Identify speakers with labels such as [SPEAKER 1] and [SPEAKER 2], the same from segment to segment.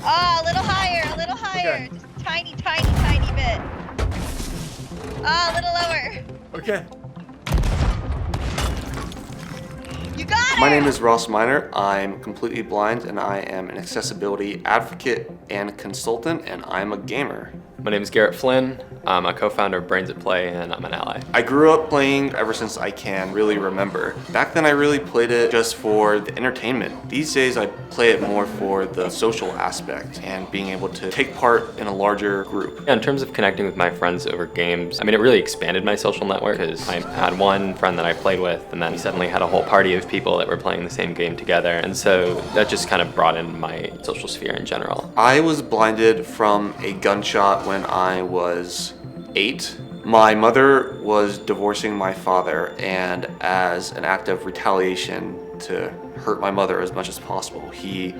[SPEAKER 1] Oh, a little higher, a little higher.
[SPEAKER 2] Okay.
[SPEAKER 1] Just tiny, tiny, tiny bit. Oh, a little lower.
[SPEAKER 2] Okay.
[SPEAKER 1] You got it!
[SPEAKER 3] My name is Ross Miner. I'm completely blind and I am an accessibility advocate and consultant, and I'm a gamer.
[SPEAKER 4] My name is Garrett Flynn. I'm a co-founder of Brains at Play, and I'm an ally.
[SPEAKER 3] I grew up playing ever since I can really remember. Back then I really played it just for the entertainment. These days I play it more for the social aspect and being able to take part in a larger group.
[SPEAKER 4] Yeah, in terms of connecting with my friends over games, I mean, it really expanded my social network because I had one friend that I played with, and then we suddenly had a whole party of people that were playing the same game together, and so that just kind of broadened my social sphere in general.
[SPEAKER 3] I was blinded from a gunshot when I was 8. My mother was divorcing my father, and as an act of retaliation to hurt my mother as much as possible, he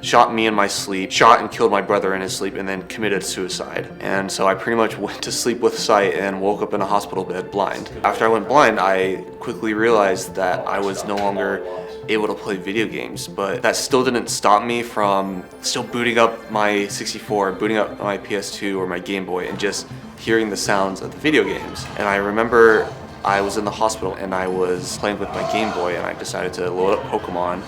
[SPEAKER 3] shot me in my sleep, shot and killed my brother in his sleep, and then committed suicide. And so I pretty much went to sleep with sight and woke up in a hospital bed blind. After I went blind, I quickly realized that I was no longer able to play video games, but that still didn't stop me from still booting up my 64, booting up my PS2 or my Game Boy, and just hearing the sounds of the video games. And I remember I was in the hospital and I was playing with my Game Boy, and I decided to load up Pokemon,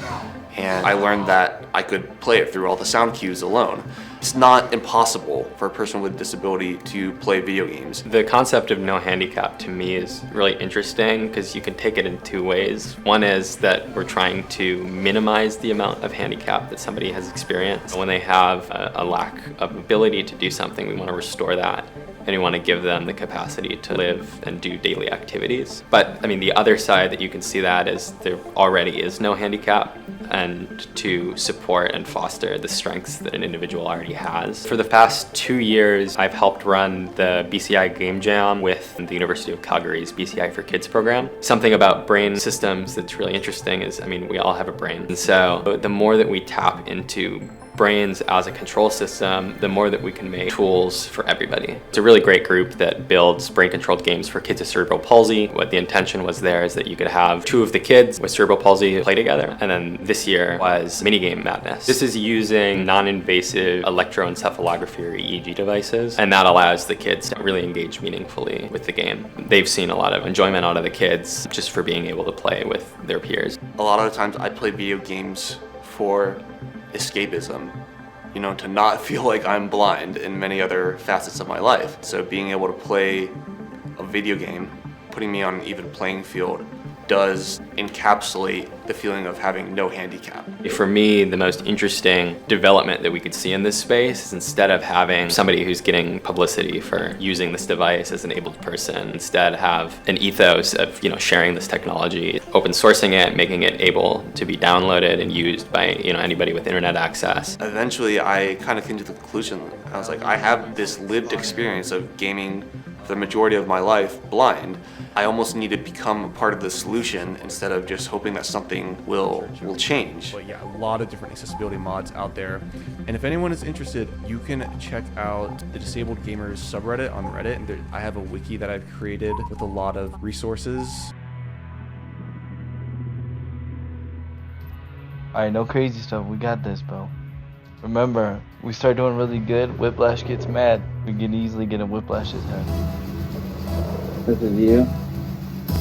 [SPEAKER 3] and I learned that I could play it through all the sound cues alone. It's not impossible for a person with a disability to play video games.
[SPEAKER 4] The concept of no handicap to me is really interesting because you can take it in two ways. One is that we're trying to minimize the amount of handicap that somebody has experienced. When they have a lack of ability to do something, we want to restore that, and we want to give them the capacity to live and do daily activities. But I mean, the other side that you can see that is there already is no handicap, and to support and foster the strengths that an individual already has. For the past 2 years, I've helped run the BCI Game Jam with the University of Calgary's BCI for Kids program. Something about brain systems that's really interesting is, I mean, we all have a brain. And so the more that we tap into brains as a control system, the more that we can make tools for everybody. It's a really great group that builds brain-controlled games for kids with cerebral palsy. What the intention was there is that you could have 2 of the kids with cerebral palsy play together. And then this year was Minigame Madness. This is using non-invasive electroencephalography or EEG devices, and that allows the kids to really engage meaningfully with the game. They've seen a lot of enjoyment out of the kids just for being able to play with their peers.
[SPEAKER 3] A lot of the times I play video games for escapism, you know, to not feel like I'm blind in many other facets of my life. So being able to play a video game, putting me on an even playing field, does encapsulate the feeling of having no handicap.
[SPEAKER 4] For me, the most interesting development that we could see in this space is instead of having somebody who's getting publicity for using this device as an abled person, instead have an ethos of, you know, sharing this technology, open sourcing it, making it able to be downloaded and used by, you know, anybody with internet access.
[SPEAKER 3] Eventually, I kind of came to the conclusion, I was like, I have this lived experience of gaming for the majority of my life blind. I almost need to become a part of the solution instead of just hoping that something will change.
[SPEAKER 2] But yeah, a lot of different accessibility mods out there. And if anyone is interested, you can check out the Disabled Gamers subreddit on Reddit. And I have a wiki that I've created with a lot of resources.
[SPEAKER 5] Alright, no crazy stuff. We got this, bro. Remember, we start doing really good, Whiplash gets mad. We can easily get a Whiplash this time.
[SPEAKER 6] This is you.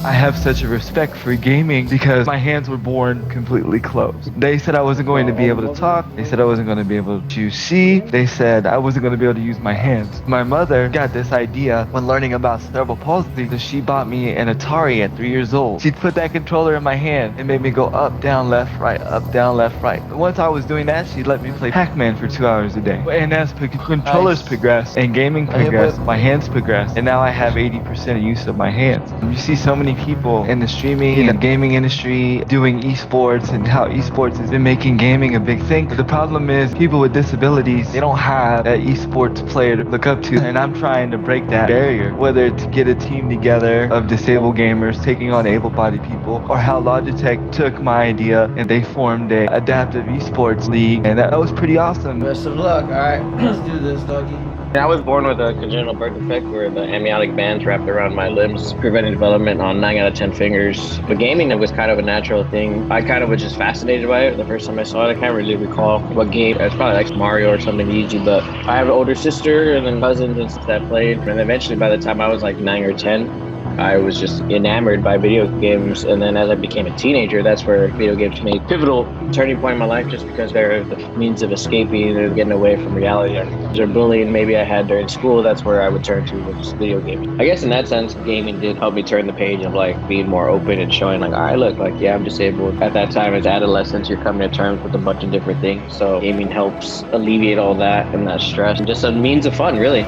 [SPEAKER 5] I have such a respect for gaming because my hands were born completely closed. They said I wasn't going to be able to talk. They said I wasn't going to be able to see. They said I wasn't going to be able to use my hands. My mother got this idea when learning about cerebral palsy, so she bought me an Atari at 3 years old. She'd put that controller in my hand and made me go up, down, left, right, up, down, left, right. But once I was doing that, she'd let me play Pac-Man for 2 hours a day. And as controllers progressed and gaming progressed, my hands progressed, and now I have 80% of use of my hands. You see so many people in the streaming and gaming industry doing esports, and how esports has been making gaming a big thing. But the problem is people with disabilities, they don't have an esports player to look up to, and I'm trying to break that barrier, whether it's to get a team together of disabled gamers taking on able-bodied people, or how Logitech took my idea and they formed a adaptive esports league, and that was pretty awesome.
[SPEAKER 6] Best of luck, alright? Let's do this, doggy. I was born with a congenital birth defect where the amniotic bands wrapped around my limbs, preventing development on 9 out of 10 fingers. But gaming was kind of a natural thing. I kind of was just fascinated by it the first time I saw it. I can't really recall what game. It's probably like Mario or something easy, but I have an older sister and then cousins and stuff that played. And eventually by the time I was like 9 or 10, I was just enamored by video games. And then as I became a teenager, that's where video games made a pivotal turning point in my life, just because they're the means of escaping or getting away from reality. Or bullying maybe I had during school, that's where I would turn to with just video games. I guess in that sense, gaming did help me turn the page of like being more open and showing like, all right, look, like, yeah, I'm disabled. At that time as adolescents, you're coming to terms with a bunch of different things. So gaming helps alleviate all that and that stress. And just a means of fun, really.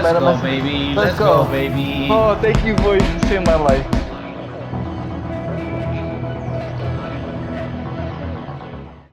[SPEAKER 7] Let's go, baby. Let's go, baby.
[SPEAKER 5] Oh, thank you, boys. You saved my life.